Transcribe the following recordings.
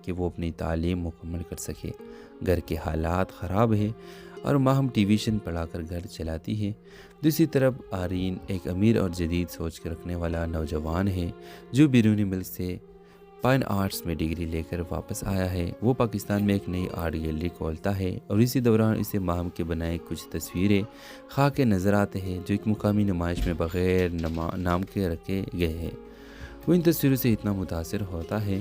کہ وہ اپنی تعلیم مکمل کر سکے۔ گھر کے حالات خراب ہیں اور ماہم ٹیویشن پڑھا کر گھر چلاتی ہے۔ دوسری طرف آرین ایک امیر اور جدید سوچ کے رکھنے والا نوجوان ہے جو بیرونی ملک سے فائن آرٹس میں ڈگری لے کر واپس آیا ہے۔ وہ پاکستان میں ایک نئی آرٹ گیلری کھولتا ہے اور اسی دوران اسے ماہم کے بنائے کچھ تصویریں خواہ کے نظر آتے ہیں جو ایک مقامی نمائش میں بغیر نام کے رکھے گئے ہیں۔ وہ ان تصویروں سے اتنا متاثر ہوتا ہے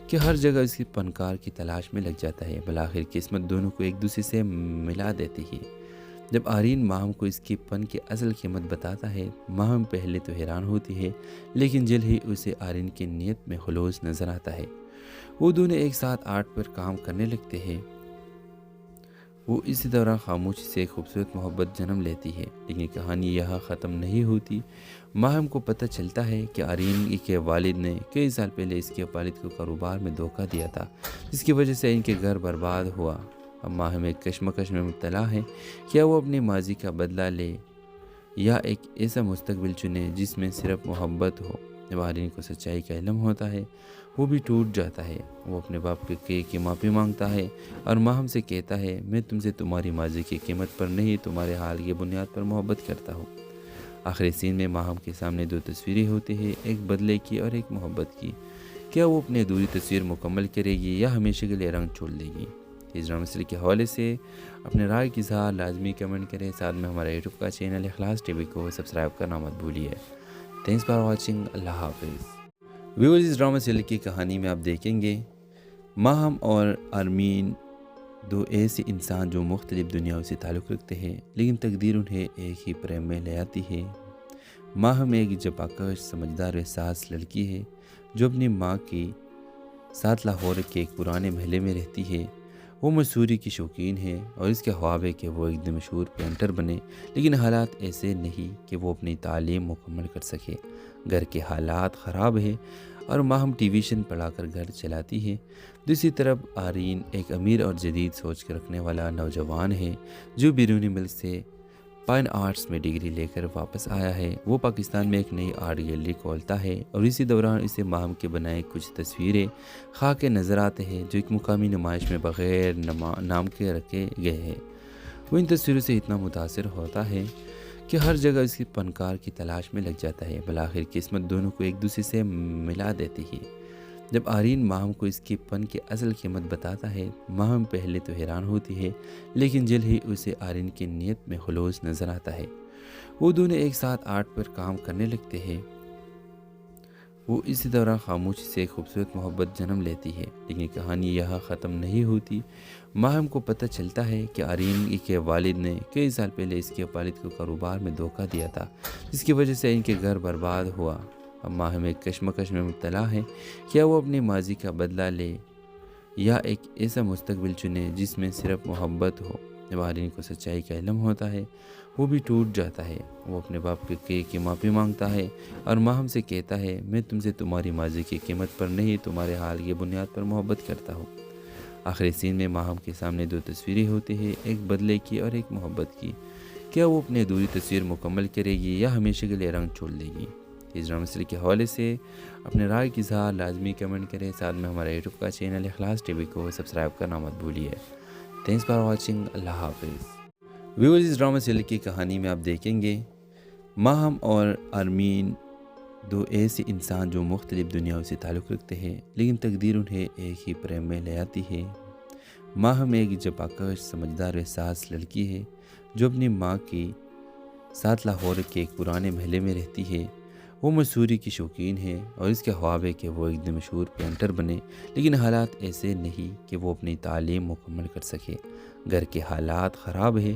کہ ہر جگہ اس کی فنکار کی تلاش میں لگ جاتا ہے۔ بالآخر قسمت دونوں کو ایک دوسرے سے ملا دیتی ہے۔ جب آرین ماہم کو اس کی فن کی اصل قیمت بتاتا ہے، ماہم پہلے تو حیران ہوتی ہے لیکن جلد ہی اسے آرین کی نیت میں خلوص نظر آتا ہے۔ وہ دونوں ایک ساتھ آرٹ پر کام کرنے لگتے ہیں۔ وہ اسی دوران خاموشی سے ایک خوبصورت محبت جنم لیتی ہے، لیکن کہانی یہاں ختم نہیں ہوتی۔ ماہم کو پتہ چلتا ہے کہ آرین کے والد نے کئی سال پہلے اس کے والد کو کاروبار میں دھوکہ دیا تھا، جس کی وجہ سے ان کے گھر برباد ہوا۔ اب ماہم ایک کشمکش میں مبتلا ہے، کیا وہ اپنے ماضی کا بدلہ لے یا ایک ایسا مستقبل چنے جس میں صرف محبت ہو۔ جب آرین کو سچائی کا علم ہوتا ہے وہ بھی ٹوٹ جاتا ہے۔ وہ اپنے باپ کی معافی مانگتا ہے اور ماہم سے کہتا ہے، میں تم سے تمہاری ماضی کی قیمت پر نہیں، تمہارے حال کی بنیاد پر محبت کرتا ہوں۔ آخری سین میں ماہم کے سامنے دو تصویریں ہوتی ہیں، ایک بدلے کی اور ایک محبت کی۔ کیا وہ اپنی ادھوری تصویر مکمل کرے گی یا ہمیشہ کے لیے رنگ چھوڑ دے گی؟ اس ڈرامہ سیریز کے حوالے سے اپنے رائے کی اظہار لازمی کمنٹ کریں۔ ساتھ میں ہمارا یوٹیوب کا چینل اخلاص ٹی وی کو سبسکرائب کرنا مت بھولیے۔ Thanks for watching. اللہ حافظ۔ ویورز، اس ڈرامہ سیریز کی کہانی میں آپ دیکھیں گے ماہم اور آرمین دو ایسے انسان جو مختلف دنیاؤں سے تعلق رکھتے ہیں، لیکن تقدیر انہیں ایک ہی پریم میں لے آتی ہے۔ ماہم ایک جفاکش سمجھدار و حساس لڑکی ہے جو اپنی ماں کے ساتھ لاہور کے ایک پرانے محلے میں رہتی ہے۔ وہ مصوری کی شوقین ہے اور اس کے خواب ہے کہ وہ ایک دن مشہور پینٹر بنے، لیکن حالات ایسے نہیں کہ وہ اپنی تعلیم مکمل کر سکے۔ گھر کے حالات خراب ہیں اور ماہم ٹیویشن پڑھا کر گھر چلاتی ہے۔ دوسری طرف آرین ایک امیر اور جدید سوچ کے رکھنے والا نوجوان ہے جو بیرونی ملک سے فائن آرٹس میں ڈگری لے کر واپس آیا ہے۔ وہ پاکستان میں ایک نئی آرٹ گیلری کھولتا ہے اور اسی دوران اسے ماہم کے بنائے کچھ تصویریں خواہ کے نظر آتے ہیں جو ایک مقامی نمائش میں بغیر نام کے رکھے گئے ہیں۔ وہ ان تصویروں سے اتنا متاثر ہوتا ہے کہ ہر جگہ اس کی فنکار کی تلاش میں لگ جاتا ہے۔ بالآخر قسمت دونوں کو ایک دوسرے سے ملا دیتی ہے۔ جب آرین ماہم کو اس کی فن کی اصل قیمت بتاتا ہے، ماہم پہلے تو حیران ہوتی ہے لیکن جلد ہی اسے آرین کی نیت میں خلوص نظر آتا ہے۔ وہ دونوں ایک ساتھ آرٹ پر کام کرنے لگتے ہیں۔ وہ اسی دوران خاموشی سے ایک خوبصورت محبت جنم لیتی ہے، لیکن کہانی یہاں ختم نہیں ہوتی۔ ماہم کو پتہ چلتا ہے کہ آرین کے والد نے کئی سال پہلے اس کے والد کو کاروبار میں دھوکہ دیا تھا، جس کی وجہ سے ان کے گھر برباد ہوا۔ اب ماہم ایک کشمکش میں مبتلا ہے، کیا وہ اپنے ماضی کا بدلہ لے یا ایک ایسا مستقبل چنے جس میں صرف محبت ہو۔ جب آرین کو سچائی کا علم ہوتا ہے وہ بھی ٹوٹ جاتا ہے۔ وہ اپنے باپ کی معافی مانگتا ہے اور ماہم سے کہتا ہے، میں تم سے تمہاری ماضی کی قیمت پر نہیں، تمہارے حال کی بنیاد پر محبت کرتا ہوں۔ آخری سین میں ماہم کے سامنے دو تصویریں ہوتی ہیں، ایک بدلے کی اور ایک محبت کی۔ کیا وہ اپنی ادھوری تصویر مکمل کرے گی یا ہمیشہ کے لیے رنگ چھوڑ دے گی؟ اس ڈرامہ سیریز کے حوالے سے اپنے رائے کی اظہار لازمی کمنٹ کریں۔ ساتھ میں ہمارا یوٹیوب کا چینل اخلاص ٹی وی کو سبسکرائب کرنا مت بھولیے۔ Thanks for watching. اللہ حافظ۔ ویورز، اس ڈرامہ سیریز کی کہانی میں آپ دیکھیں گے ماہم اور آرمین دو ایسے انسان جو مختلف دنیاؤں سے تعلق رکھتے ہیں، لیکن تقدیر انہیں ایک ہی پریم میں لے آتی ہے۔ ماہم ایک جفاکش سمجھدار و حساس لڑکی ہے جو اپنی ماں کے ساتھ لاہور کے ایک پرانے محلے میں رہتی ہے۔ وہ مصوری کی شوقین ہے اور اس کے خواب ہے کہ وہ ایک دن مشہور پینٹر بنے، لیکن حالات ایسے نہیں کہ وہ اپنی تعلیم مکمل کر سکے۔ گھر کے حالات خراب ہیں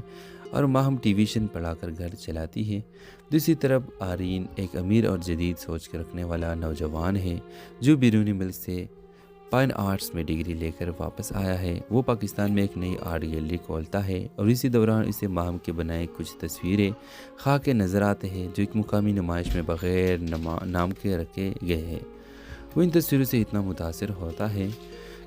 اور ماہم ٹیویشن پڑھا کر گھر چلاتی ہے۔ دوسری طرف آرین ایک امیر اور جدید سوچ کے رکھنے والا نوجوان ہے جو بیرونی ملک سے فائن آرٹس میں ڈگری لے کر واپس آیا ہے۔ وہ پاکستان میں ایک نئی آرٹ گیلری کھولتا ہے اور اسی دوران اسے ماہم کے بنائے کچھ تصویریں خواہ کے نظر آتے ہیں جو ایک مقامی نمائش میں بغیر نام کے رکھے گئے ہیں۔ وہ ان تصویروں سے اتنا متاثر ہوتا ہے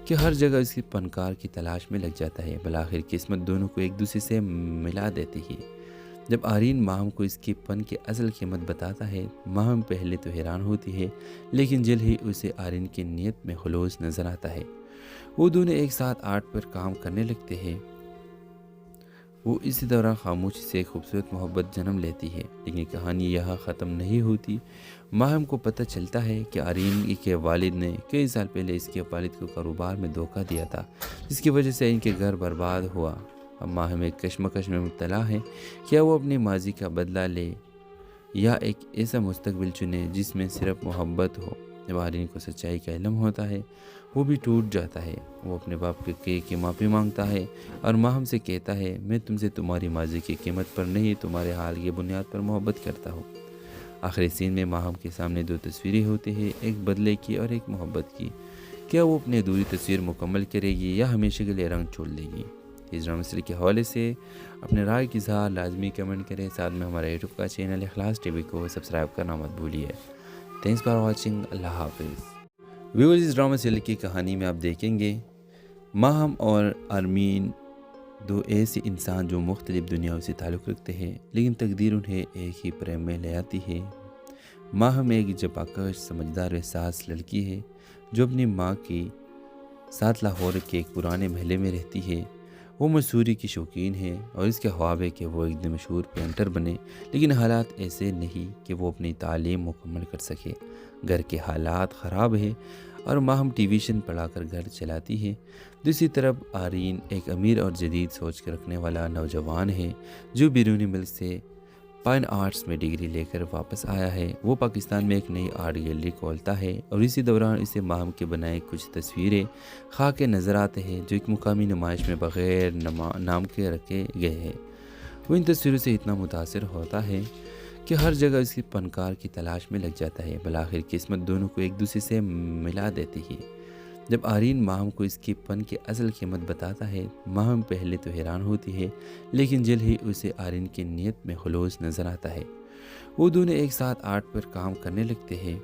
کہ ہر جگہ اس کی فنکار کی تلاش میں لگ جاتا ہے۔ بالآخر قسمت دونوں کو ایک دوسرے سے ملا دیتی ہے۔ جب آرین ماہم کو اس کی فن کی اصل قیمت بتاتا ہے، ماہم پہلے تو حیران ہوتی ہے لیکن جلد ہی اسے آرین کی نیت میں خلوص نظر آتا ہے۔ وہ دونوں ایک ساتھ آرٹ پر کام کرنے لگتے ہیں۔ وہ اسی دوران خاموشی سے ایک خوبصورت محبت جنم لیتی ہے، لیکن کہانی یہاں ختم نہیں ہوتی۔ ماہم کو پتہ چلتا ہے کہ آرین کے والد نے کئی سال پہلے اس کے والد کو کاروبار میں دھوکہ دیا تھا، جس کی وجہ سے ان کے گھر برباد ہوا۔ اب ماہم ایک کشمکش میں مبتلا ہے، کیا وہ اپنے ماضی کا بدلہ لے یا ایک ایسا مستقبل چنے جس میں صرف محبت ہو۔ جب آرین کو سچائی کا علم ہوتا ہے وہ بھی ٹوٹ جاتا ہے۔ وہ اپنے باپ کے معافی مانگتا ہے اور ماہم سے کہتا ہے، میں تم سے تمہاری ماضی کی قیمت پر نہیں، تمہارے حال کی بنیاد پر محبت کرتا ہوں۔ آخری سین میں ماہم کے سامنے دو تصویریں ہوتی ہیں، ایک بدلے کی اور ایک محبت کی۔ کیا وہ اپنی ادھوری تصویر مکمل کرے گی یا ہمیشہ کے لیے رنگ چھوڑ دے گی؟ اس ڈرامہ سیریز کے حوالے سے اپنے رائے کی اظہار لازمی کمنٹ کریں، ساتھ میں ہمارے یوٹیوب کا چینل اخلاص ٹی وی کو سبسکرائب کرنا مت بھولیے۔ تھینکس فار واچنگ، اللہ حافظ۔ ویورز، اس ڈرامہ سیریل کی کہانی میں آپ دیکھیں گے ماہم اور آرمین، دو ایسے انسان جو مختلف دنیاؤں سے تعلق رکھتے ہیں، لیکن تقدیر انہیں ایک ہی پریم میں لے آتی ہے۔ ماہم ایک جفاکش، سمجھدار و احساس لڑکی ہے جو اپنی ماں کے ساتھ لاہور کے ایک پرانے محلے میں رہتی ہے۔ وہ مصوری کی شوقین ہے اور اس کے خواب ہے کہ وہ ایک دن مشہور پینٹر بنے، لیکن حالات ایسے نہیں کہ وہ اپنی تعلیم مکمل کر سکے۔ گھر کے حالات خراب ہیں اور ماہم ٹیویشن پڑھا کر گھر چلاتی ہے۔ دوسری طرف آرین ایک امیر اور جدید سوچ کے رکھنے والا نوجوان ہے جو بیرونی ملک سے فائن آرٹس میں ڈگری لے کر واپس آیا ہے۔ وہ پاکستان میں ایک نئی آرٹ گیلری کھولتا ہے اور اسی دوران اسے ماہم کے بنائے کچھ تصویریں خاک کے نظر آتے ہیں جو ایک مقامی نمائش میں بغیر نام کے رکھے گئے ہیں۔ وہ ان تصویروں سے اتنا متاثر ہوتا ہے کہ ہر جگہ اس کی فنکار کی تلاش میں لگ جاتا ہے۔ بالآخر قسمت دونوں کو ایک دوسرے سے ملا دیتی ہے۔ جب آرین ماہم کو اس کی فن کی اصل قیمت بتاتا ہے، ماہم پہلے تو حیران ہوتی ہے، لیکن جلد ہی اسے آرین کی نیت میں خلوص نظر آتا ہے۔ وہ دونوں ایک ساتھ آرٹ پر کام کرنے لگتے ہیں۔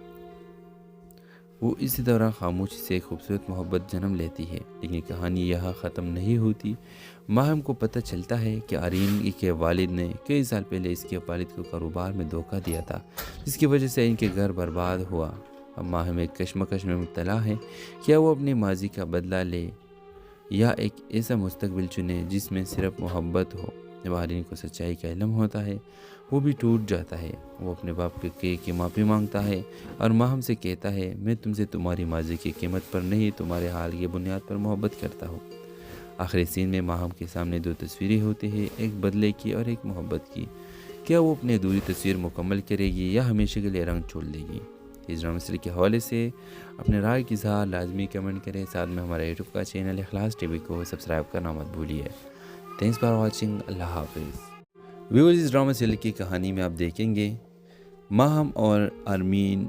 وہ اسی دوران خاموشی سے ایک خوبصورت محبت جنم لیتی ہے، لیکن کہانی یہاں ختم نہیں ہوتی۔ ماہم کو پتہ چلتا ہے کہ آرین کے والد نے کئی سال پہلے اس کے والد کو کاروبار میں دھوکہ دیا تھا، جس کی وجہ سے ان کے گھر برباد ہوا۔ اب ماہم ایک کشمکش میں مبتلا ہے، کیا وہ اپنے ماضی کا بدلہ لے یا ایک ایسا مستقبل چنے جس میں صرف محبت ہو۔ جب آرین کو سچائی کا علم ہوتا ہے وہ بھی ٹوٹ جاتا ہے۔ وہ اپنے باپ کی معافی مانگتا ہے اور ماہم سے کہتا ہے، میں تم سے تمہاری ماضی کی قیمت پر نہیں، تمہارے حال کی بنیاد پر محبت کرتا ہوں۔ آخری سین میں ماہم کے سامنے دو تصویریں ہوتی ہیں، ایک بدلے کی اور ایک محبت کی۔ کیا وہ اپنی ادھوری تصویر مکمل کرے گی یا ہمیشہ کے لیے رنگ چھوڑ دے گی؟ اس ڈرامہ سیریل کے حوالے سے اپنے رائے کی اظہار لازمی کمنٹ کریں، ساتھ میں ہمارے یوٹیوب کا چینل اخلاص ٹی وی کو سبسکرائب کرنا مت بھولیے۔ تھینکس فار واچنگ، اللہ حافظ۔ ویورز، اس ڈرامہ سیریل کی کہانی میں آپ دیکھیں گے ماہم اور آرمین،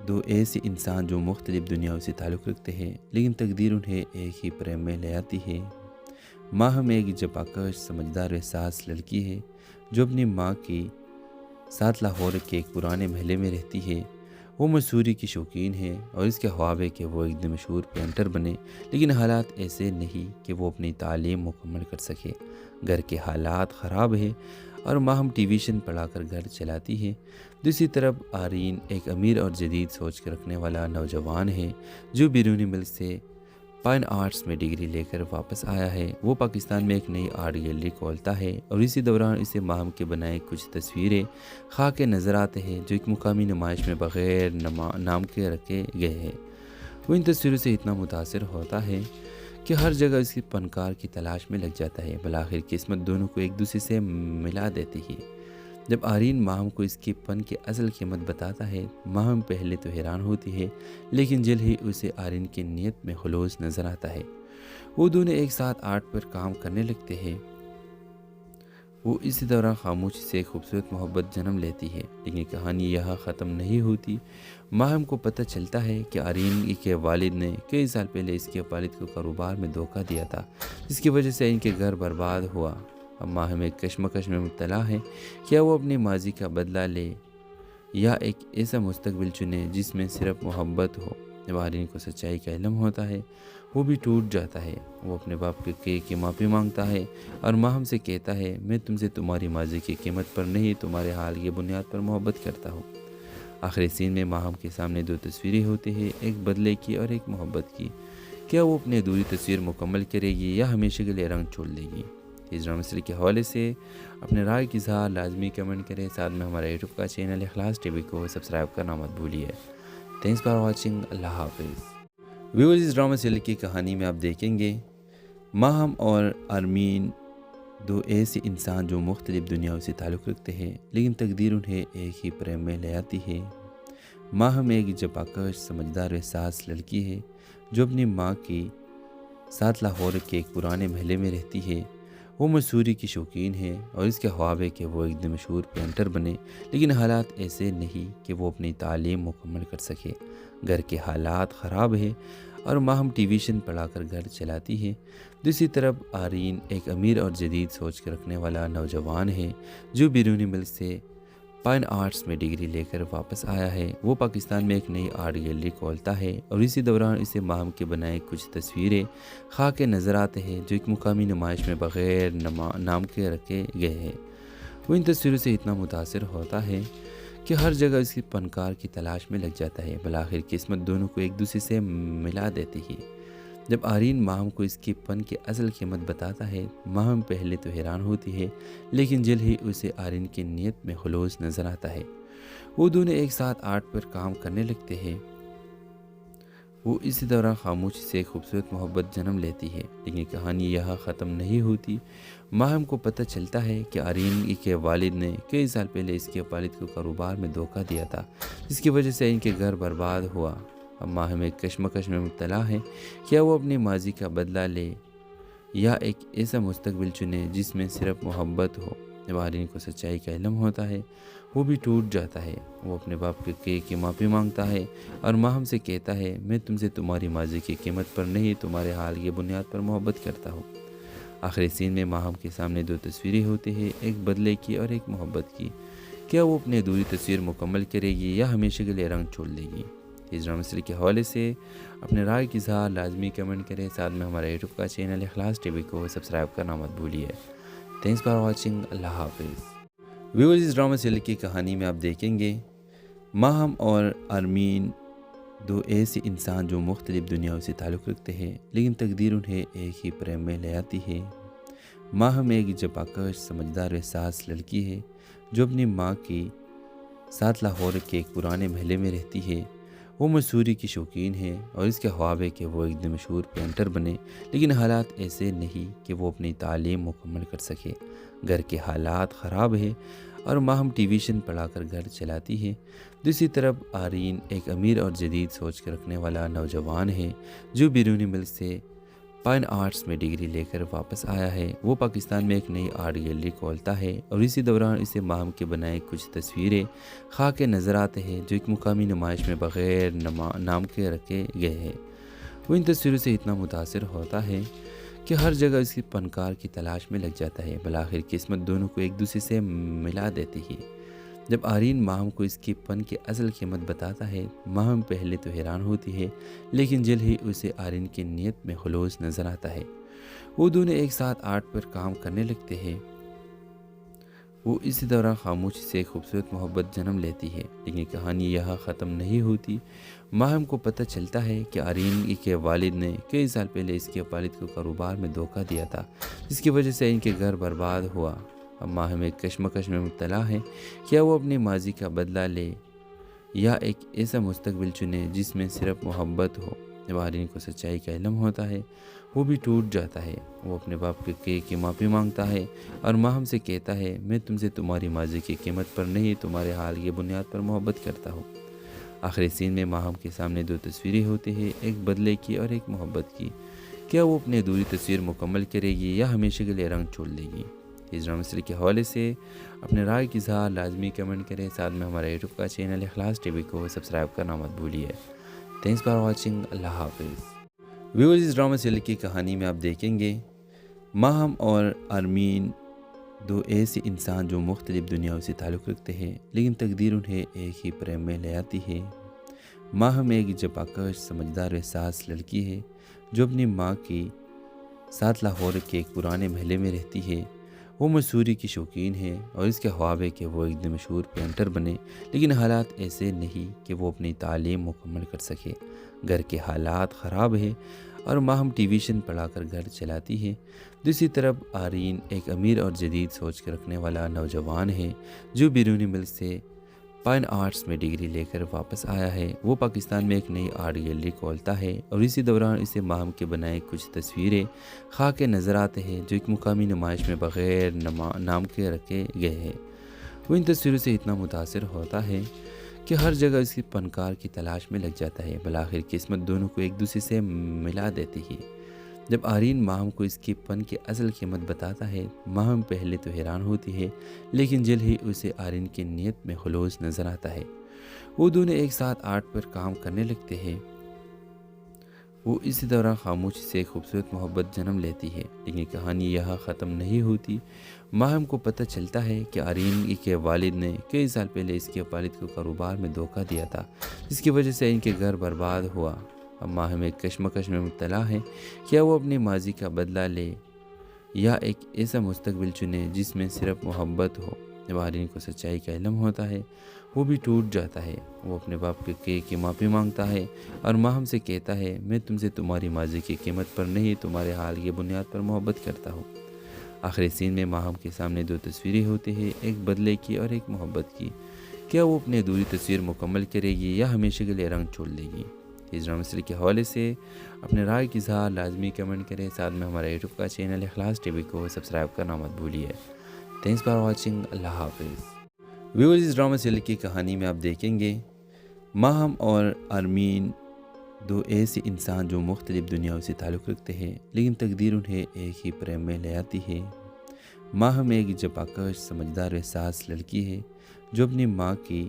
دو ایسے انسان جو مختلف دنیاؤں سے تعلق رکھتے ہیں، لیکن تقدیر انہیں ایک ہی پریم میں لے آتی ہے۔ ماہم ایک جفاکش، سمجھدار و احساس لڑکی ہے جو اپنی ماں کے ساتھ لاہور کے ایک پرانے محلے میں رہتی ہے۔ وہ مصوری کی شوقین ہے اور اس کے خواب ہے کہ وہ ایک دن مشہور پینٹر بنے، لیکن حالات ایسے نہیں کہ وہ اپنی تعلیم مکمل کر سکے۔ گھر کے حالات خراب ہیں اور ماہم ٹیویشن پڑھا کر گھر چلاتی ہے۔ دوسری طرف آرین ایک امیر اور جدید سوچ کے رکھنے والا نوجوان ہے جو بیرونی ملک سے فائن آرٹس میں ڈگری لے کر واپس آیا ہے۔ وہ پاکستان میں ایک نئی آرٹ گیلری کھولتا ہے اور اسی دوران اسے ماہم کے بنائے کچھ تصویریں خاک کے نظر آتے ہیں جو ایک مقامی نمائش میں بغیر نام کے رکھے گئے ہیں۔ وہ ان تصویروں سے اتنا متاثر ہوتا ہے کہ ہر جگہ اس کی فنکار کی تلاش میں لگ جاتا ہے۔ بالآخر قسمت دونوں کو ایک دوسرے سے ملا دیتی ہے۔ جب آرین ماہم کو اس کی فن کی اصل قیمت بتاتا ہے، ماہم پہلے تو حیران ہوتی ہے، لیکن جلد ہی اسے آرین کی نیت میں خلوص نظر آتا ہے۔ وہ دونوں ایک ساتھ آرٹ پر کام کرنے لگتے ہیں۔ وہ اسی دوران خاموشی سے ایک خوبصورت محبت جنم لیتی ہے، لیکن کہانی یہاں ختم نہیں ہوتی۔ ماہم کو پتہ چلتا ہے کہ آرین کے والد نے کئی سال پہلے اس کے والد کو کاروبار میں دھوکہ دیا تھا، جس کی وجہ سے ان کے گھر برباد ہوا۔ اب ماہم ایک کشمکش میں مبتلا ہے، کیا وہ اپنے ماضی کا بدلہ لے یا ایک ایسا مستقبل چنے جس میں صرف محبت ہو۔ جب آرین کو سچائی کا علم ہوتا ہے وہ بھی ٹوٹ جاتا ہے۔ وہ اپنے باپ کی معافی مانگتا ہے اور ماہم سے کہتا ہے، میں تم سے تمہاری ماضی کی قیمت پر نہیں، تمہارے حال کی بنیاد پر محبت کرتا ہوں۔ آخری سین میں ماہم کے سامنے دو تصویریں ہوتی ہیں، ایک بدلے کی اور ایک محبت کی۔ کیا وہ اپنی ادھوری تصویر مکمل کرے گی یا ہمیشہ کے لیے رنگ چھوڑ دے گی؟ اس ڈرامہ سیریل کے حوالے سے اپنے رائے کی اظہار لازمی کمنٹ کریں، ساتھ میں ہمارے یوٹیوب کا چینل اخلاص ٹی وی کو سبسکرائب کرنا مت بھولیے۔ تھینکس فار واچنگ، اللہ حافظ۔ ویورز، اس ڈرامہ سیریل کی کہانی میں آپ دیکھیں گے ماہم اور آرمین دو ایسے انسان جو مختلف دنیاؤں سے تعلق رکھتے ہیں، لیکن تقدیر انہیں ایک ہی پریم میں لے آتی ہے۔ ماہم ایک جفاکش سمجھدار و احساس لڑکی ہے جو اپنی ماں کے ساتھ لاہور کے ایک پرانے محلے میں رہتی ہے۔ وہ مصوری کی شوقین ہے اور اس کے خواب ہے کہ وہ ایک دن مشہور پینٹر بنے، لیکن حالات ایسے نہیں کہ وہ اپنی تعلیم مکمل کر سکے۔ گھر کے حالات خراب ہے اور ماہم ٹیویشن پڑھا کر گھر چلاتی ہے۔ دوسری طرف آرین ایک امیر اور جدید سوچ کے رکھنے والا نوجوان ہے جو بیرونی ملک سے فائن آرٹس میں ڈگری لے کر واپس آیا ہے۔ وہ پاکستان میں ایک نئی آرٹ گیلری کھولتا ہے اور اسی دوران اسے ماہم کے بنائے کچھ تصویریں خاک کے نظر آتے ہیں جو ایک مقامی نمائش میں بغیر نام کے رکھے گئے ہیں۔ وہ ان تصویروں سے اتنا متاثر ہوتا ہے کہ ہر جگہ اس کی فنکار کی تلاش میں لگ جاتا ہے۔ بالآخر قسمت دونوں کو ایک دوسرے سے ملا دیتی ہے۔ جب آرین ماہم کو اس کے فن کی اصل قیمت بتاتا ہے، ماہم پہلے تو حیران ہوتی ہے، لیکن جلد ہی اسے آرین کی نیت میں خلوص نظر آتا ہے۔ وہ دونوں ایک ساتھ آرٹ پر کام کرنے لگتے ہیں۔ وہ اسی دوران خاموشی سے ایک خوبصورت محبت جنم لیتی ہے، لیکن کہانی یہاں ختم نہیں ہوتی۔ ماہم کو پتہ چلتا ہے کہ آرین کے والد نے کئی سال پہلے اس کے والد کو کاروبار میں دھوکہ دیا تھا، جس کی وجہ سے ان کے گھر برباد ہوا۔ اب ماہم ایک کشمکش میں مبتلا ہے، کیا وہ اپنے ماضی کا بدلہ لے یا ایک ایسا مستقبل چنے جس میں صرف محبت ہو؟ جب آرین کو سچائی کا علم ہوتا ہے، وہ بھی ٹوٹ جاتا ہے۔ وہ اپنے باپ کی معافی مانگتا ہے اور ماہم سے کہتا ہے، میں تم سے تمہاری ماضی کی قیمت پر نہیں، تمہارے حال کی بنیاد پر محبت کرتا ہوں۔ آخری سین میں ماہم کے سامنے دو تصویریں ہوتی ہیں، ایک بدلے کی اور ایک محبت کی۔ کیا وہ اپنی ادھوری تصویر مکمل کرے گی یا ہمیشہ کے لیے رنگ چھوڑ دے گی؟ اس ڈرامہ سیریل کے حوالے سے اپنے رائے کی اظہار لازمی کمنٹ کریں، ساتھ میں ہمارے یوٹیوب کا چینل اخلاص ٹی وی کو سبسکرائب کرنا مت بھولیے۔ تھینکس فار واچنگ، اللہ حافظ۔ ویورز، اس ڈرامہ سیریل کی کہانی میں آپ دیکھیں گے ماہم اور آرمین دو ایسے انسان جو مختلف دنیاؤں سے تعلق رکھتے ہیں، لیکن تقدیر انہیں ایک ہی پریم میں لے آتی ہے۔ ماہم ایک جفاکش سمجھدار و احساس لڑکی ہے جو اپنی ماں کے ساتھ لاہور کے ایک پرانے محلے میں رہتی ہے۔ وہ مصوری کی شوقین ہے اور اس کے خواب ہے کہ وہ ایک دن مشہور پینٹر بنے، لیکن حالات ایسے نہیں کہ وہ اپنی تعلیم مکمل کر سکے۔ گھر کے حالات خراب ہے اور ماہم ٹیویشن پڑھا کر گھر چلاتی ہے۔ دوسری طرف آرین ایک امیر اور جدید سوچ کے رکھنے والا نوجوان ہے جو بیرونی ملک سے فائن آرٹس میں ڈگری لے کر واپس آیا ہے۔ وہ پاکستان میں ایک نئی آرٹ گیلری کھولتا ہے اور اسی دوران اسے ماہم کے بنائے کچھ تصویریں خاک کے نظر آتے ہیں جو ایک مقامی نمائش میں بغیر نام کے رکھے گئے ہیں۔ وہ ان تصویروں سے اتنا متاثر ہوتا ہے کہ ہر جگہ اس کی فنکار کی تلاش میں لگ جاتا ہے۔ بالآخر قسمت دونوں کو ایک دوسرے سے ملا دیتی ہے۔ جب آرین ماہم کو اس کے فن کی اصل قیمت بتاتا ہے، ماہم پہلے تو حیران ہوتی ہے، لیکن جلد ہی اسے آرین کی نیت میں خلوص نظر آتا ہے۔ وہ دونوں ایک ساتھ آرٹ پر کام کرنے لگتے ہیں۔ وہ اسی دوران خاموشی سے ایک خوبصورت محبت جنم لیتی ہے، لیکن کہانی یہاں ختم نہیں ہوتی۔ ماہم کو پتہ چلتا ہے کہ آرین کے والد نے کئی سال پہلے اس کے والد کو کاروبار میں دھوکہ دیا تھا، جس کی وجہ سے ان کے گھر برباد ہوا۔ اب ماہم ایک کشمکش میں مبتلا ہے، کیا وہ اپنے ماضی کا بدلہ لے یا ایک ایسا مستقبل چنے جس میں صرف محبت ہو؟ جب آرین کو سچائی کا علم ہوتا ہے، وہ بھی ٹوٹ جاتا ہے۔ وہ اپنے باپ کی معافی مانگتا ہے اور ماہم سے کہتا ہے، میں تم سے تمہاری ماضی کی قیمت پر نہیں، تمہارے حال کی بنیاد پر محبت کرتا ہوں۔ آخری سین میں ماہم کے سامنے دو تصویریں ہوتی ہیں، ایک بدلے کی اور ایک محبت کی۔ کیا وہ اپنی ادھوری تصویر مکمل کرے گی یا ہمیشہ کے لیے رنگ چھوڑ دے گی؟ اس ڈرامہ سیریل کے حوالے سے اپنے رائے کی اظہار لازمی کمنٹ کریں، ساتھ میں ہمارے یوٹیوب کا چینل اخلاص ٹی وی کو سبسکرائب کرنا مت بھولیے۔ تھینکس فار واچنگ، اللہ حافظ۔ ویورز، اس ڈرامہ سیریل کی کہانی میں آپ دیکھیں گے ماہم اور آرمین دو ایسے انسان جو مختلف دنیاؤں سے تعلق رکھتے ہیں، لیکن تقدیر انہیں ایک ہی پریم میں لے آتی ہے۔ ماہم ایک جفاکش سمجھدار و احساس لڑکی ہے جو اپنی ماں کے ساتھ لاہور کے ایک پرانے محلے میں رہتی ہے۔ وہ مصوری کی شوقین ہے اور اس کے خواب ہے کہ وہ ایک دن مشہور پینٹر بنے، لیکن حالات ایسے نہیں کہ وہ اپنی تعلیم مکمل کر سکے۔ گھر کے حالات خراب ہے اور ماہم ٹی ویژن پڑھا کر گھر چلاتی ہے۔ دوسری طرف آرین ایک امیر اور جدید سوچ کے رکھنے والا نوجوان ہے جو بیرونی ملک سے فائن آرٹس میں ڈگری لے کر واپس آیا ہے۔ وہ پاکستان میں ایک نئی آرٹ گیلری کھولتا ہے اور اسی دوران اسے ماہم کے بنائے کچھ تصویریں خاک نظر آتے ہیں جو ایک مقامی نمائش میں بغیر نام کے رکھے گئے ہیں۔ وہ ان تصویروں سے اتنا متاثر ہوتا ہے کہ ہر جگہ اس کی فنکار کی تلاش میں لگ جاتا ہے۔ بالآخر قسمت دونوں کو ایک دوسرے سے ملا دیتی ہے۔ جب آرین ماہم کو اس کے فن کی اصل قیمت بتاتا ہے، ماہم پہلے تو حیران ہوتی ہے لیکن جلد ہی اسے آرین کی نیت میں خلوص نظر آتا ہے۔ وہ دونوں ایک ساتھ آرٹ پر کام کرنے لگتے ہیں۔ وہ اسی دوران خاموشی سے ایک خوبصورت محبت جنم لیتی ہے، لیکن کہانی یہاں ختم نہیں ہوتی۔ ماہم کو پتہ چلتا ہے کہ آرین کے والد نے کئی سال پہلے اس کے والد کو کاروبار میں دھوکہ دیا تھا، جس کی وجہ سے ان کے گھر برباد ہوا۔ اب ماہم ایک کشمکش میں مبتلا ہے، کیا وہ اپنے ماضی کا بدلہ لے یا ایک ایسا مستقبل چنے جس میں صرف محبت ہو۔ جب آرین کو سچائی کا علم ہوتا ہے وہ بھی ٹوٹ جاتا ہے۔ وہ اپنے باپ کی معافی مانگتا ہے اور ماہم سے کہتا ہے، میں تم سے تمہاری ماضی کی قیمت پر نہیں، تمہارے حال کی بنیاد پر محبت کرتا ہوں۔ آخری سین میں ماہم کے سامنے دو تصویریں ہوتی ہیں، ایک بدلے کی اور ایک محبت کی۔ کیا وہ اپنی ادھوری تصویر مکمل کرے گی یا ہمیشہ کے لیے رنگ چھوڑ دے گی؟ اس ڈرامہ سیریز کے حوالے سے اپنے رائے کی اظہار لازمی کمنٹ کریں۔ ساتھ میں ہمارا یوٹیوب کا چینل اخلاص ٹی وی کو سبسکرائب کرنا مت بھولیے۔ Thanks for watching. اللہ حافظ۔ ویورز، اس ڈرامہ سیریز کی کہانی میں آپ دیکھیں گے ماہم اور آرمین دو ایسے انسان جو مختلف دنیاؤں سے تعلق رکھتے ہیں، لیکن تقدیر انہیں ایک ہی پریم میں لے آتی ہے۔ ماہم ایک جفاکش سمجھدار و حساس لڑکی ہے جو اپنی ماں کے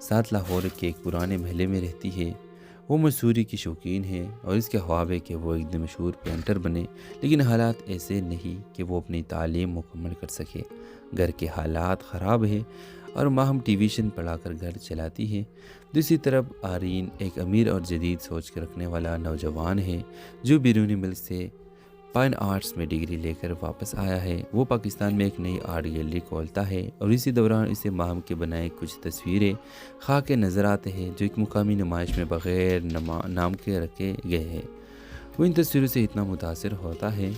ساتھ لاہور کے ایک پرانے محلے میں رہتی ہے۔ وہ مصوری کی شوقین ہے اور اس کے خواب ہے کہ وہ ایک دن مشہور پینٹر بنے، لیکن حالات ایسے نہیں کہ وہ اپنی تعلیم مکمل کر سکے۔ گھر کے حالات خراب ہیں اور ماہم ٹی ویژن پڑھا کر گھر چلاتی ہے۔ دوسری طرف آرین ایک امیر اور جدید سوچ کے رکھنے والا نوجوان ہے جو بیرونی ملک سے فائن آرٹس میں ڈگری لے کر واپس آیا ہے۔ وہ پاکستان میں ایک نئی آرٹ گیلری کھولتا ہے اور اسی دوران اسے ماہم کے بنائے کچھ تصویریں خاک نظر آتے ہیں جو ایک مقامی نمائش میں بغیر نام کے رکھے گئے ہیں۔ وہ ان تصویروں سے اتنا متاثر ہوتا ہے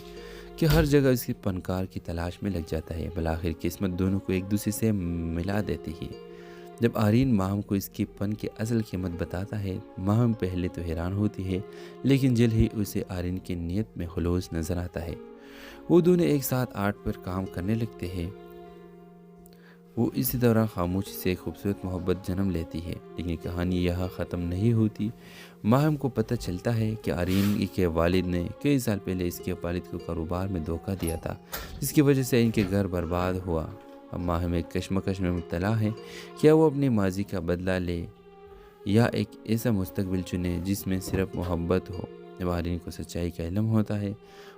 کہ ہر جگہ اس کی فنکار کی تلاش میں لگ جاتا ہے۔ بالآخر قسمت دونوں کو ایک دوسرے سے ملا دیتی ہے۔ جب آرین ماہم کو اس کے فن کی اصل قیمت بتاتا ہے، ماہم پہلے تو حیران ہوتی ہے لیکن جلد ہی اسے آرین کی نیت میں خلوص نظر آتا ہے۔ وہ دونوں ایک ساتھ آرٹ پر کام کرنے لگتے ہیں۔ وہ اسی دوران خاموشی سے ایک خوبصورت محبت جنم لیتی ہے، لیکن کہانی یہاں ختم نہیں ہوتی۔ ماہم کو پتہ چلتا ہے کہ آرین کے والد نے کئی سال پہلے اس کے والد کو کاروبار میں دھوکہ دیا تھا، جس کی وجہ سے ان کے گھر برباد ہوا۔ اب ماہم ایک کشمکش میں مبتلا ہے، کیا وہ اپنے ماضی کا بدلہ لے یا ایک ایسا مستقبل چنے جس میں صرف محبت ہو۔ جب آرین کو سچائی کا علم ہوتا ہے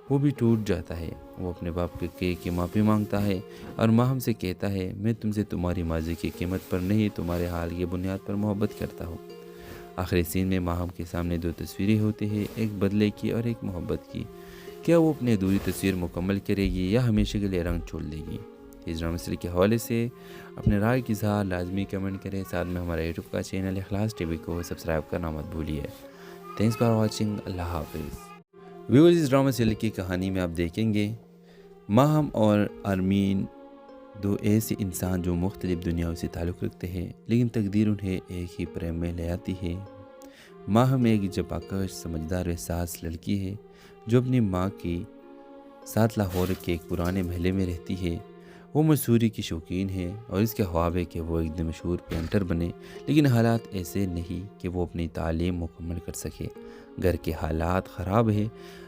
وہ بھی ٹوٹ جاتا ہے۔ وہ اپنے باپ کی معافی مانگتا ہے اور ماہم سے کہتا ہے، میں تم سے تمہاری ماضی کی قیمت پر نہیں، تمہارے حال کی بنیاد پر محبت کرتا ہوں۔ آخری سین میں ماہم کے سامنے دو تصویریں ہوتی ہیں، ایک بدلے کی اور ایک محبت کی۔ کیا وہ اپنی ادھوری تصویر مکمل کرے گی یا ہمیشہ کے لیے رنگ چھوڑ دے گی؟ اس ڈرامہ سیریز کے حوالے سے اپنے رائے کی اظہار لازمی کمنٹ کریں۔ ساتھ میں ہمارا یوٹیوب کا چینل اخلاص ٹی وی کو سبسکرائب کرنا مت بھولیے۔ Thanks for watching. اللہ حافظ۔ ویورز، اس ڈرامہ سیریز کی کہانی میں آپ دیکھیں گے ماہم اور آرمین دو ایسے انسان جو مختلف دنیاؤں سے تعلق رکھتے ہیں، لیکن تقدیر انہیں ایک ہی پریم میں لے آتی ہے۔ ماہم ایک جفاکش سمجھدار و حساس لڑکی ہے جو اپنی ماں کے ساتھ لاہور کے ایک پرانے محلے میں رہتی ہے۔ وہ مصوری کی شوقین ہے اور اس کے خواب ہے کہ وہ ایک دن مشہور پینٹر بنے، لیکن حالات ایسے نہیں کہ وہ اپنی تعلیم مکمل کر سکے۔ گھر کے حالات خراب ہیں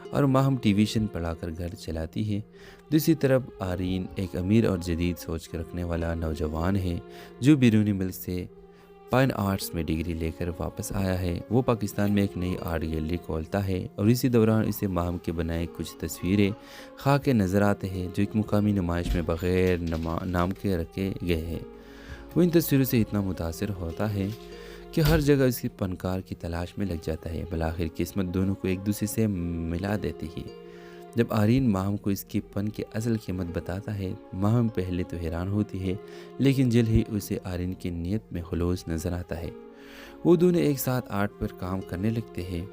اور ماہم ٹی ویژن پڑھا کر گھر چلاتی ہے۔ دوسری طرف آرین ایک امیر اور جدید سوچ کے رکھنے والا نوجوان ہے جو بیرونی ملک سے فائن آرٹس میں ڈگری لے کر واپس آیا ہے۔ وہ پاکستان میں ایک نئی آرٹ گیلری کھولتا ہے اور اسی دوران اسے ماہم کے بنائے کچھ تصویریں خاک نظر آتے ہیں جو ایک مقامی نمائش میں بغیر نام کے رکھے گئے ہیں۔ وہ ان تصویروں سے اتنا متاثر ہوتا ہے کہ ہر جگہ اس کی فنکار کی تلاش میں لگ جاتا ہے۔ بالآخر قسمت دونوں کو ایک دوسرے سے ملا دیتی ہے۔ جب آرین ماہم کو اس کے فن کی اصل قیمت بتاتا ہے، ماہم پہلے تو حیران ہوتی ہے لیکن جلد ہی اسے آرین کی نیت میں خلوص نظر آتا ہے۔ وہ دونوں ایک ساتھ آرٹ پر کام کرنے لگتے ہیں۔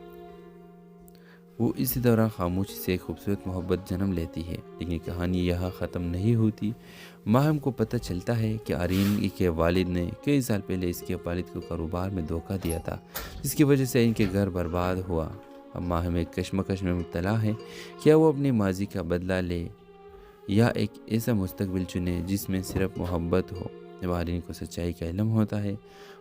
وہ اسی دوران خاموشی سے ایک خوبصورت محبت جنم لیتی ہے، لیکن کہانی یہاں ختم نہیں ہوتی۔ ماہم کو پتہ چلتا ہے کہ آرین کے والد نے کئی سال پہلے اس کے والد کو کاروبار میں دھوکہ دیا تھا، جس کی وجہ سے ان کے گھر برباد ہوا۔ اب ماہم ایک کشمکش میں مبتلا ہے، کیا وہ اپنے ماضی کا بدلہ لے یا ایک ایسا مستقبل چنے جس میں صرف محبت ہو۔ جب آرین کو سچائی کا علم ہوتا ہے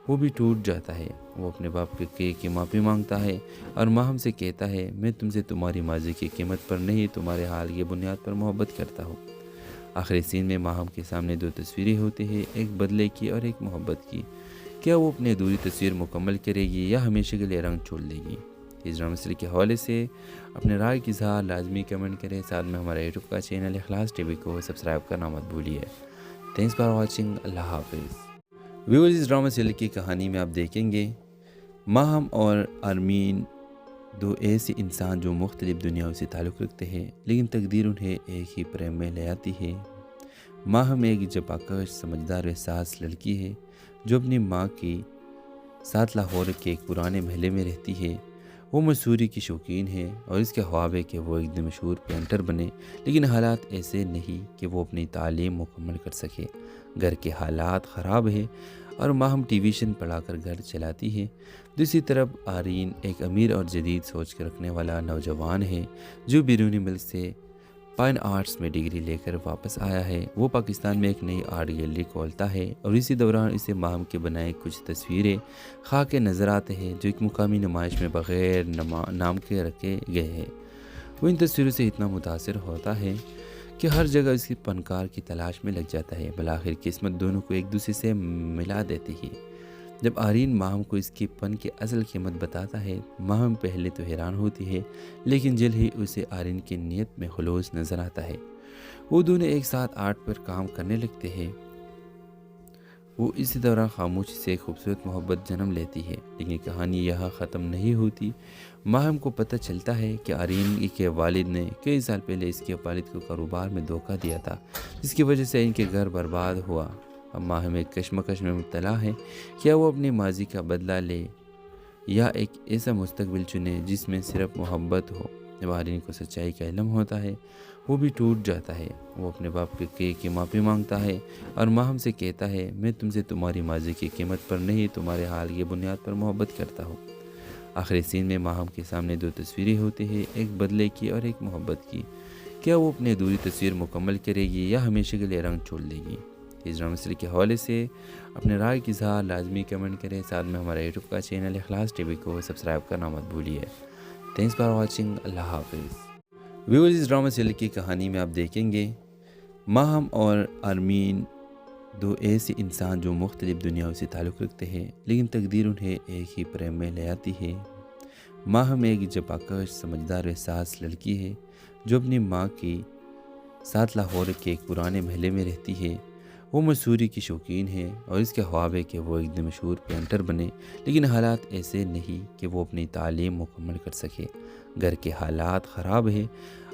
وہ بھی ٹوٹ جاتا ہے۔ وہ اپنے باپ کی معافی مانگتا ہے اور ماہم سے کہتا ہے، میں تم سے تمہاری ماضی کی قیمت پر نہیں، تمہارے حال کی بنیاد پر محبت کرتا ہوں۔ آخری سین میں ماہم کے سامنے دو تصویریں ہوتی ہیں، ایک بدلے کی اور ایک محبت کی۔ کیا وہ اپنی ادھوری تصویر مکمل کرے گی یا ہمیشہ کے لیے رنگ چھوڑ دے گی؟ اس ڈرامہ سیریز کے حوالے سے اپنے رائے کی اظہار لازمی کمنٹ کریں، ساتھ میں ہمارے یوٹیوب کا چینل اخلاص ٹی وی کو سبسکرائب کرنا مت بھولیے۔ تھینکس فار واچنگ، اللہ حافظ۔ ویورز، اس ڈرامہ سیریل کی کہانی میں آپ دیکھیں گے ماہم اور آرمین، دو ایسے انسان جو مختلف دنیاؤں سے تعلق رکھتے ہیں، لیکن تقدیر انہیں ایک ہی پریم میں لے آتی ہے۔ ماہم ایک جفاکش، سمجھدار و احساس لڑکی ہے جو اپنی ماں کی ساتھ لاہور کے ایک پرانے محلے میں رہتی ہے۔ وہ مصوری کی شوقین ہے اور اس کے خواب ہے کہ وہ ایک دن مشہور پینٹر بنے، لیکن حالات ایسے نہیں کہ وہ اپنی تعلیم مکمل کر سکے۔ گھر کے حالات خراب ہے اور ماہم ٹیویشن پڑھا کر گھر چلاتی ہے۔ دوسری طرف آرین ایک امیر اور جدید سوچ رکھنے والا نوجوان ہے جو بیرونی ملک سے فائن آرٹس میں ڈگری لے کر واپس آیا ہے۔ وہ پاکستان میں ایک نئی آرٹ گیلری کھولتا ہے اور اسی دوران اسے ماہم کے بنائے کچھ تصویریں خاک نظر آتے ہیں جو ایک مقامی نمائش میں بغیر نام کے رکھے گئے ہیں۔ وہ ان تصویروں سے اتنا متاثر ہوتا ہے کہ ہر جگہ اس کی فنکار کی تلاش میں لگ جاتا ہے۔ بالآخر قسمت دونوں کو ایک دوسرے سے ملا دیتی ہے۔ جب آرین ماہم کو اس کے فن کی اصل قیمت بتاتا ہے، ماہم پہلے تو حیران ہوتی ہے، لیکن جلد ہی اسے آرین کی نیت میں خلوص نظر آتا ہے۔ وہ دونوں ایک ساتھ آرٹ پر کام کرنے لگتے ہیں۔ وہ اسی دوران خاموشی سے ایک خوبصورت محبت جنم لیتی ہے، لیکن کہانی یہاں ختم نہیں ہوتی۔ ماہم کو پتہ چلتا ہے کہ آرین کے والد نے کئی سال پہلے اس کے والد کو کاروبار میں دھوکہ دیا تھا، جس کی وجہ سے ان کے گھر برباد ہوا۔ اب ماہم ایک کشمکش میں مبتلا ہے، کیا وہ اپنے ماضی کا بدلہ لے یا ایک ایسا مستقبل چنے جس میں صرف محبت ہو۔ جب آرین کو سچائی کا علم ہوتا ہے وہ بھی ٹوٹ جاتا ہے۔ وہ اپنے باپ کی معافی مانگتا ہے اور ماہم سے کہتا ہے، میں تم سے تمہاری ماضی کی قیمت پر نہیں، تمہارے حال کی بنیاد پر محبت کرتا ہوں۔ آخری سین میں ماہم کے سامنے دو تصویریں ہوتی ہیں، ایک بدلے کی اور ایک محبت کی۔ کیا وہ اپنی ادھوری تصویر مکمل کرے گی یا ہمیشہ کے لیے رنگ چھوڑ دے گی؟ اس ڈرامہ سیریل کے حوالے سے اپنے رائے کی اظہار لازمی کمنٹ کریں، ساتھ میں ہمارے یوٹیوب کا چینل اخلاص ٹی وی کو سبسکرائب کرنا مت بھولیے۔ تھینکس فار واچنگ، اللہ حافظ۔ ویورز، اس ڈرامہ سیریل کی کہانی میں آپ دیکھیں گے ماہم اور آرمین، دو ایسے انسان جو مختلف دنیاؤں سے تعلق رکھتے ہیں، لیکن تقدیر انہیں ایک ہی پریم میں لے آتی ہے۔ ماہم ایک جفاکش، سمجھدار و احساس لڑکی ہے جو اپنی ماں کی ساتھ لاہور کے ایک پرانے محلے میں رہتی ہے۔ وہ مصوری کی شوقین ہے اور اس کے خواب ہے کہ وہ ایک دن مشہور پینٹر بنے، لیکن حالات ایسے نہیں کہ وہ اپنی تعلیم مکمل کر سکے۔ گھر کے حالات خراب ہے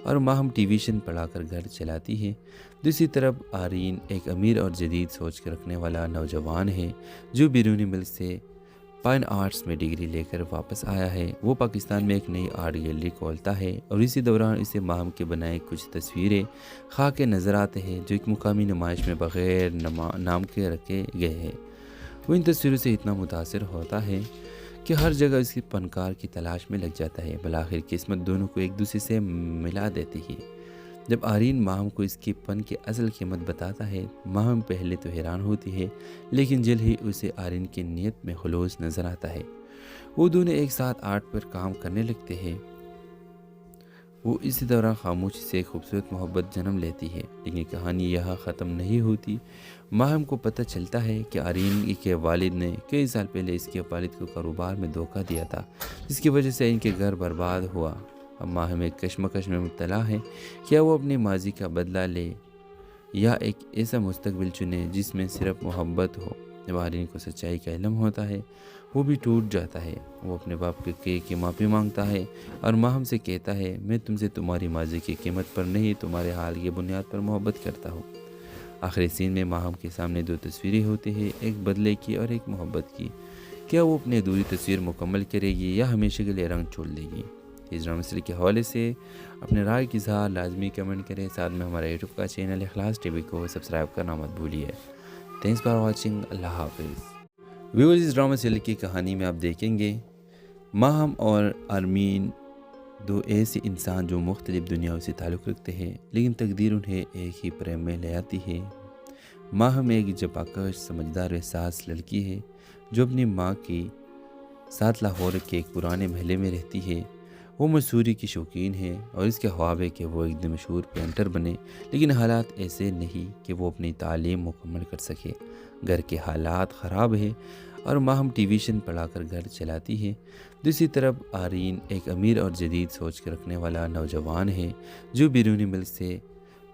اور ماہم ٹیویشن پڑھا کر گھر چلاتی ہے۔ دوسری طرف آرین ایک امیر اور جدید سوچ رکھنے والا نوجوان ہے جو بیرونی ملک سے فائن آرٹس میں ڈگری لے کر واپس آیا ہے۔ وہ پاکستان میں ایک نئی آرٹ گیلری کھولتا ہے اور اسی دوران اسے ماہم کے بنائے کچھ تصویریں خاک نظر آتے ہیں جو ایک مقامی نمائش میں بغیر نام کے رکھے گئے ہیں۔ وہ ان تصویروں سے اتنا متاثر ہوتا ہے کہ ہر جگہ اس کی فنکار کی تلاش میں لگ جاتا ہے۔ بالآخر قسمت دونوں کو ایک دوسرے سے ملا دیتی ہے۔ جب آرین ماہم کو اس کے فن کی اصل قیمت بتاتا ہے، ماہم پہلے تو حیران ہوتی ہے، لیکن جلد ہی اسے آرین کی نیت میں خلوص نظر آتا ہے۔ وہ دونوں ایک ساتھ آرٹ پر کام کرنے لگتے ہیں۔ وہ اسی دوران خاموشی سے ایک خوبصورت محبت جنم لیتی ہے، لیکن کہانی یہاں ختم نہیں ہوتی۔ ماہم کو پتہ چلتا ہے کہ آرین کے والد نے کئی سال پہلے اس کے والد کو کاروبار میں دھوکہ دیا تھا، جس کی وجہ سے ان کے گھر برباد ہوا۔ اب ماہم ایک کشمکش میں مبتلا ہے، کیا وہ اپنے ماضی کا بدلہ لے یا ایک ایسا مستقبل چنے جس میں صرف محبت ہو۔ جب آرین کو سچائی کا علم ہوتا ہے وہ بھی ٹوٹ جاتا ہے۔ وہ اپنے باپ کی معافی مانگتا ہے اور ماہم سے کہتا ہے، میں تم سے تمہاری ماضی کی قیمت پر نہیں، تمہارے حال کی بنیاد پر محبت کرتا ہوں۔ آخری سین میں ماہم کے سامنے دو تصویریں ہوتی ہیں، ایک بدلے کی اور ایک محبت کی۔ کیا وہ اپنی ادھوری تصویر مکمل کرے گی یا ہمیشہ کے لیے رنگ چھوڑ دے گی؟ اس ڈرامہ سیریز کے حوالے سے اپنے رائے کی اظہار لازمی کمنٹ کریں، ساتھ میں ہمارے یوٹیوب کا چینل اخلاص ٹی وی کو سبسکرائب کرنا مت بھولیے۔ تھینکس فار واچنگ، اللہ حافظ۔ ویورز، اس ڈرامہ سیریز کی کہانی میں آپ دیکھیں گے ماہم اور آرمین، دو ایسے انسان جو مختلف دنیاؤں سے تعلق رکھتے ہیں، لیکن تقدیر انہیں ایک ہی پریم میں لے آتی ہے۔ ماہم ایک جفاکش، سمجھدار و حساس لڑکی ہے جو اپنی ماں کی ساتھ لاہور کے ایک پرانے محلے میں رہتی ہے۔ وہ مصوری کی شوقین ہے اور اس کے خواب ہے کہ وہ ایک دن مشہور پینٹر بنے، لیکن حالات ایسے نہیں کہ وہ اپنی تعلیم مکمل کر سکے۔ گھر کے حالات خراب ہے اور ماہم ٹی ویژن پڑھا کر گھر چلاتی ہے۔ دوسری طرف آرین ایک امیر اور جدید سوچ رکھنے والا نوجوان ہے جو بیرونی ملک سے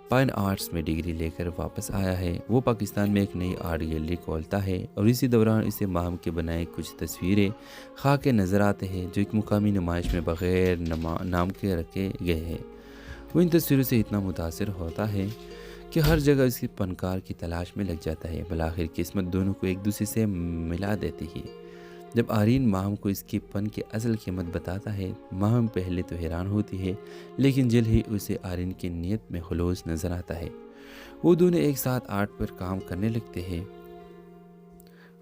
فائن آرٹس میں ڈگری لے کر واپس آیا ہے۔ وہ پاکستان میں ایک نئی آرٹ گیلری کھولتا ہے اور اسی دوران اسے ماہم کے بنائے کچھ تصویریں خاک کے نظر آتے ہیں جو ایک مقامی نمائش میں بغیر نام کے رکھے گئے ہیں۔ وہ ان تصویروں سے اتنا متاثر ہوتا ہے کہ ہر جگہ اس کی فنکار کی تلاش میں لگ جاتا ہے۔ بالآخر قسمت دونوں کو ایک دوسرے سے ملا دیتی ہے۔ جب آرین ماہم کو اس کے فن کی اصل قیمت بتاتا ہے، ماہم پہلے تو حیران ہوتی ہے، لیکن جلد ہی اسے آرین کی نیت میں خلوص نظر آتا ہے۔ وہ دونوں ایک ساتھ آرٹ پر کام کرنے لگتے ہیں۔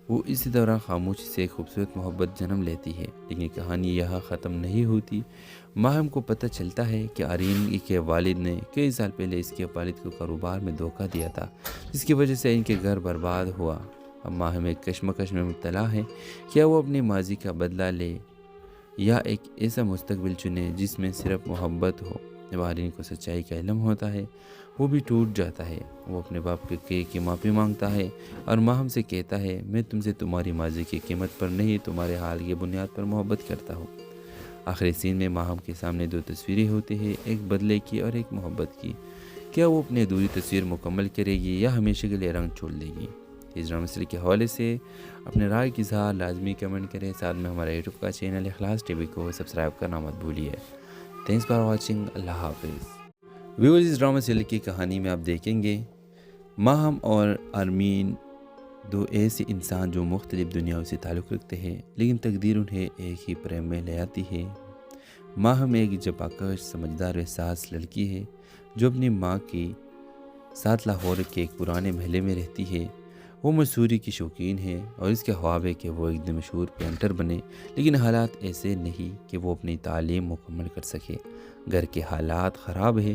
وہ اسی دوران خاموشی سے ایک خوبصورت محبت جنم لیتی ہے، لیکن کہانی یہاں ختم نہیں ہوتی۔ ماہم کو پتہ چلتا ہے کہ آرین کے والد نے کئی سال پہلے اس کے والد کو کاروبار میں دھوکہ دیا تھا، جس کی وجہ سے ان کے گھر برباد ہوا۔ اب ماہم ایک کشمکش میں مبتلا ہے، کیا وہ اپنے ماضی کا بدلہ لے یا ایک ایسا مستقبل چنے جس میں صرف محبت ہو۔ جب آرین کو سچائی کا علم ہوتا ہے، وہ بھی ٹوٹ جاتا ہے۔ وہ اپنے باپ کی معافی مانگتا ہے اور ماہم سے کہتا ہے، میں تم سے تمہاری ماضی کی قیمت پر نہیں، تمہارے حال کی بنیاد پر محبت کرتا ہوں۔ آخری سین میں ماہم کے سامنے دو تصویریں ہوتی ہیں، ایک بدلے کی اور ایک محبت کی۔ کیا وہ اپنی ادھوری تصویر مکمل کرے گی یا ہمیشہ کے لیے رنگ چھوڑ دے گی؟ اس ڈرامہ سیریز کے حوالے سے اپنے رائے کی اظہار لازمی کمنٹ کریں، ساتھ میں ہمارے یوٹیوب کا چینل اخلاص ٹی وی کو سبسکرائب کرنا مت بھولیے۔ تھینکس فار واچنگ، اللہ حافظ۔ ویورز، اس ڈرامہ سیریز کی کہانی میں آپ دیکھیں گے ماہم اور آرمین، دو ایسے انسان جو مختلف دنیاؤں سے تعلق رکھتے ہیں، لیکن تقدیر انہیں ایک ہی پریم میں لے آتی ہے۔ ماہم ایک جفاکش، سمجھدار و حساس لڑکی ہے جو اپنی ماں کی ساتھ لاہور کے ایک پرانے محلے میں رہتی ہے۔ وہ مصوری کی شوقین ہے اور اس کے خواب ہے کہ وہ ایک دن مشہور پینٹر بنے، لیکن حالات ایسے نہیں کہ وہ اپنی تعلیم مکمل کر سکے۔ گھر کے حالات خراب ہے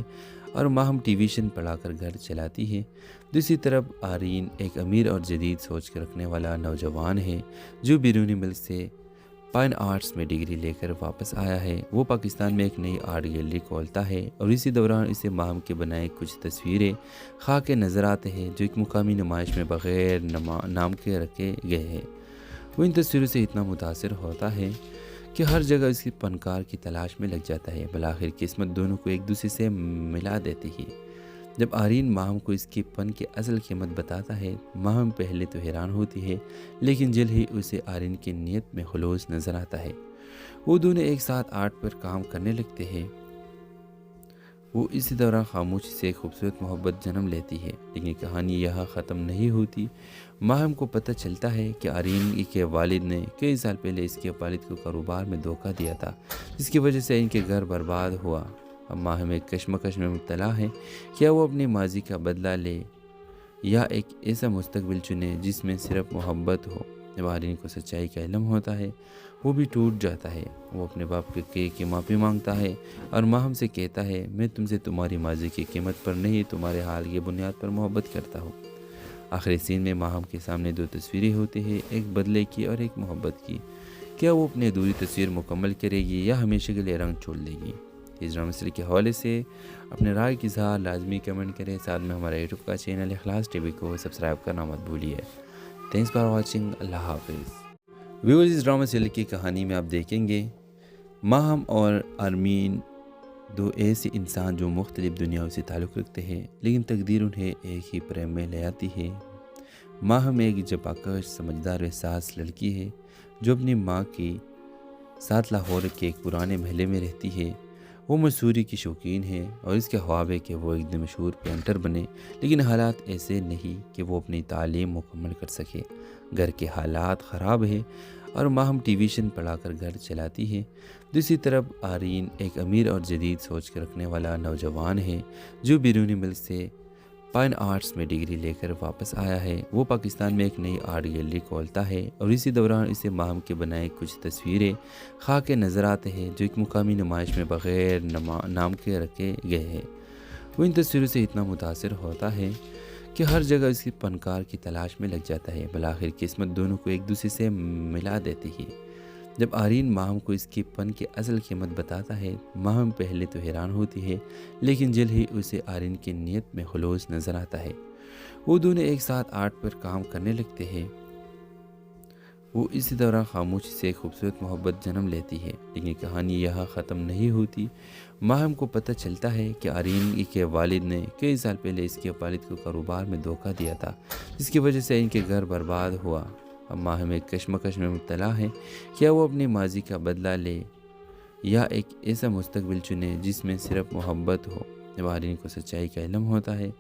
اور ماہم ٹی ویژن پڑھا کر گھر چلاتی ہے۔ دوسری طرف آرین ایک امیر اور جدید سوچ رکھنے والا نوجوان ہے جو بیرونی ملک سے فائن آرٹس میں ڈگری لے کر واپس آیا ہے۔ وہ پاکستان میں ایک نئی آرٹ گیلری کھولتا ہے اور اسی دوران اسے ماہم کے بنائے کچھ تصویریں خاک کے نظر آتے ہیں جو ایک مقامی نمائش میں بغیر نام کے رکھے گئے ہیں۔ وہ ان تصویروں سے اتنا متاثر ہوتا ہے کہ ہر جگہ اس کی فنکار کی تلاش میں لگ جاتا ہے۔ بالآخر قسمت دونوں کو ایک دوسرے سے ملا دیتی ہے۔ جب آرین ماہم کو اس کے فن کی اصل قیمت بتاتا ہے، ماہم پہلے تو حیران ہوتی ہے، لیکن جلد ہی اسے آرین کی نیت میں خلوص نظر آتا ہے۔ وہ دونوں ایک ساتھ آرٹ پر کام کرنے لگتے ہیں۔ وہ اسی دوران خاموشی سے ایک خوبصورت محبت جنم لیتی ہے، لیکن کہانی یہاں ختم نہیں ہوتی۔ ماہم کو پتہ چلتا ہے کہ آرین کے والد نے کئی سال پہلے اس کے والد کو کاروبار میں دھوکہ دیا تھا، جس کی وجہ سے ان کے گھر برباد ہوا۔ اب ماہم ایک کشمکش میں مبتلا ہے، کیا وہ اپنے ماضی کا بدلہ لے یا ایک ایسا مستقبل چنے جس میں صرف محبت ہو۔ جب آرین کو سچائی کا علم ہوتا ہے، وہ بھی ٹوٹ جاتا ہے۔ وہ اپنے باپ کی معافی مانگتا ہے اور ماہم سے کہتا ہے، میں تم سے تمہاری ماضی کی قیمت پر نہیں، تمہارے حال کی بنیاد پر محبت کرتا ہوں۔ آخری سین میں ماہم کے سامنے دو تصویریں ہوتی ہیں، ایک بدلے کی اور ایک محبت کی۔ کیا وہ اپنی ادھوری تصویر مکمل کرے گی یا ہمیشہ کے لیے رنگ چھوڑ دے گی؟ اس ڈرامہ سیریز کے حوالے سے اپنے رائے کی اظہار لازمی کمنٹ کریں، ساتھ میں ہمارے یوٹیوب کا چینل اخلاص ٹی وی کو سبسکرائب کرنا مت بھولیے۔ تھینکس فار واچنگ، اللہ حافظ۔ ویورز، اس ڈرامہ سیریز کی کہانی میں آپ دیکھیں گے ماہم اور آرمین، دو ایسے انسان جو مختلف دنیاؤں سے تعلق رکھتے ہیں، لیکن تقدیر انہیں ایک ہی پریم میں لے آتی ہے۔ ماہم ایک جفاکش، سمجھدار و حساس لڑکی ہے جو اپنی ماں کی ساتھ لاہور کے ایک پرانے محلے میں رہتی ہے۔ وہ مصوری کی شوقین ہے اور اس کے خواب ہے کہ وہ ایک دن مشہور پینٹر بنے، لیکن حالات ایسے نہیں کہ وہ اپنی تعلیم مکمل کر سکے۔ گھر کے حالات خراب ہے اور ماہم ٹی ویژن پڑھا کر گھر چلاتی ہے۔ دوسری طرف آرین ایک امیر اور جدید سوچ کے رکھنے والا نوجوان ہے جو بیرونی ملک سے فائن آرٹس میں ڈگری لے کر واپس آیا ہے۔ وہ پاکستان میں ایک نئی آرٹ گیلری کھولتا ہے اور اسی دوران اسے ماہم کے بنائے کچھ تصویریں خاک نظر آتے ہیں جو ایک مقامی نمائش میں بغیر نام کے رکھے گئے ہیں۔ وہ ان تصویروں سے اتنا متاثر ہوتا ہے کہ ہر جگہ اس کی فنکار کی تلاش میں لگ جاتا ہے۔ بالآخر قسمت دونوں کو ایک دوسرے سے ملا دیتی ہے۔ جب آرین ماہم کو اس کے فن کی اصل قیمت بتاتا ہے، ماہم پہلے تو حیران ہوتی ہے لیکن جلد ہی اسے آرین کی نیت میں خلوص نظر آتا ہے۔ وہ دونوں ایک ساتھ آرٹ پر کام کرنے لگتے ہیں۔ وہ اسی دوران خاموشی سے ایک خوبصورت محبت جنم لیتی ہے، لیکن کہانی یہاں ختم نہیں ہوتی۔ ماہم کو پتہ چلتا ہے کہ آرین کے والد نے کئی سال پہلے اس کے والد کو کاروبار میں دھوکہ دیا تھا، جس کی وجہ سے ان کے گھر برباد ہوا۔ اب ماہم ایک کشمکش میں مبتلا ہے، کیا وہ اپنے ماضی کا بدلہ لے یا ایک ایسا مستقبل چنے جس میں صرف محبت ہو۔ جب آرین کو سچائی کا علم ہوتا ہے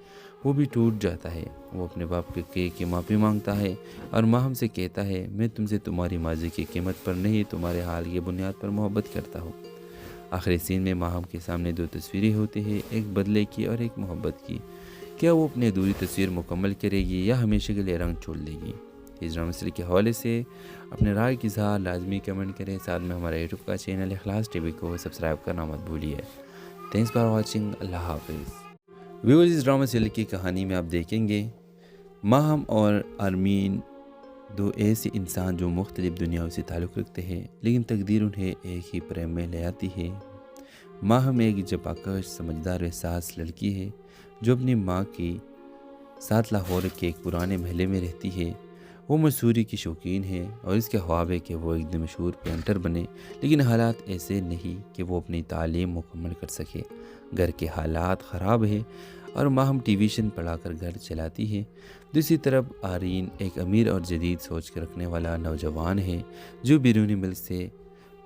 وہ بھی ٹوٹ جاتا ہے۔ وہ اپنے باپ کی معافی مانگتا ہے اور ماہم سے کہتا ہے، میں تم سے تمہاری ماضی کی قیمت پر نہیں، تمہارے حال کی بنیاد پر محبت کرتا ہوں۔ آخری سین میں ماہم کے سامنے دو تصویریں ہوتی ہیں، ایک بدلے کی اور ایک محبت کی۔ کیا وہ اپنی ادھوری تصویر مکمل کرے گی یا ہمیشہ کے لیے رنگ چھوڑ دے گی؟ اس ڈرامہ سیریز کے حوالے سے اپنے رائے کی اظہار لازمی کمنٹ کریں۔ ساتھ میں ہمارا یوٹیوب کا چینل اخلاص ٹی وی کو سبسکرائب کرنا مت بھولیے۔ Thanks for watching. اللہ حافظ۔ ویورز، اس ڈرامہ سیریز کی کہانی میں آپ دیکھیں گے ماہم اور آرین دو ایسے انسان جو مختلف دنیاؤں سے تعلق رکھتے ہیں، لیکن تقدیر انہیں ایک ہی پریم میں لے آتی ہے۔ ماہم ایک جفاکش سمجھدار و احساس لڑکی ہے جو اپنی ماں کی ساتھ لاہور کے ایک پرانے محلے میں رہتی ہے۔ وہ مصوری کی شوقین ہے اور اس کے خواب ہے کہ وہ ایک دن مشہور پینٹر بنے، لیکن حالات ایسے نہیں کہ وہ اپنی تعلیم مکمل کر سکے۔ گھر کے حالات خراب ہیں اور ماہم ٹی ویژن پڑھا کر گھر چلاتی ہے۔ دوسری طرف آرین ایک امیر اور جدید سوچ کے رکھنے والا نوجوان ہے جو بیرونی ملک سے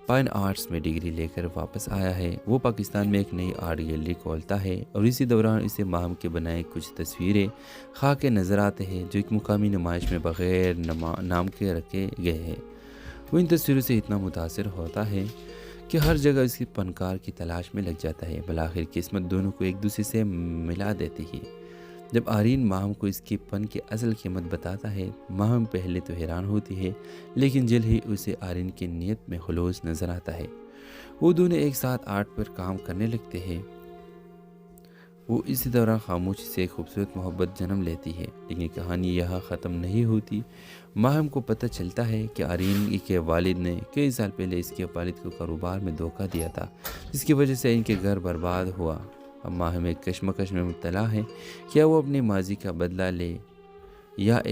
فائن آرٹس میں ڈگری لے کر واپس آیا ہے۔ وہ پاکستان میں ایک نئی آرٹ گیلری کھولتا ہے اور اسی دوران اسے ماہم کے بنائے کچھ تصویریں خاک نظر آتے ہیں جو ایک مقامی نمائش میں بغیر نام کے رکھے گئے ہیں۔ وہ ان تصویروں سے اتنا متاثر ہوتا ہے کہ ہر جگہ اس کی فنکار کی تلاش میں لگ جاتا ہے۔ بالآخر قسمت دونوں کو ایک دوسرے سے ملا دیتی ہے۔ جب آرین ماہم کو اس کے فن کی اصل قیمت بتاتا ہے، ماہم پہلے تو حیران ہوتی ہے لیکن جلد ہی اسے آرین کی نیت میں خلوص نظر آتا ہے۔ وہ دونوں ایک ساتھ آرٹ پر کام کرنے لگتے ہیں۔ وہ اسی دوران خاموشی سے ایک خوبصورت محبت جنم لیتی ہے، لیکن کہانی یہاں ختم نہیں ہوتی۔ ماہم کو پتہ چلتا ہے کہ آرین کے والد نے کئی سال پہلے اس کے والد کو کاروبار میں دھوکہ دیا تھا، جس کی وجہ سے ان کے گھر برباد ہوا۔ اب ماہم ایک کشمکش میں مبتلا ہے، کیا وہ اپنے ماضی کا بدلہ لے یا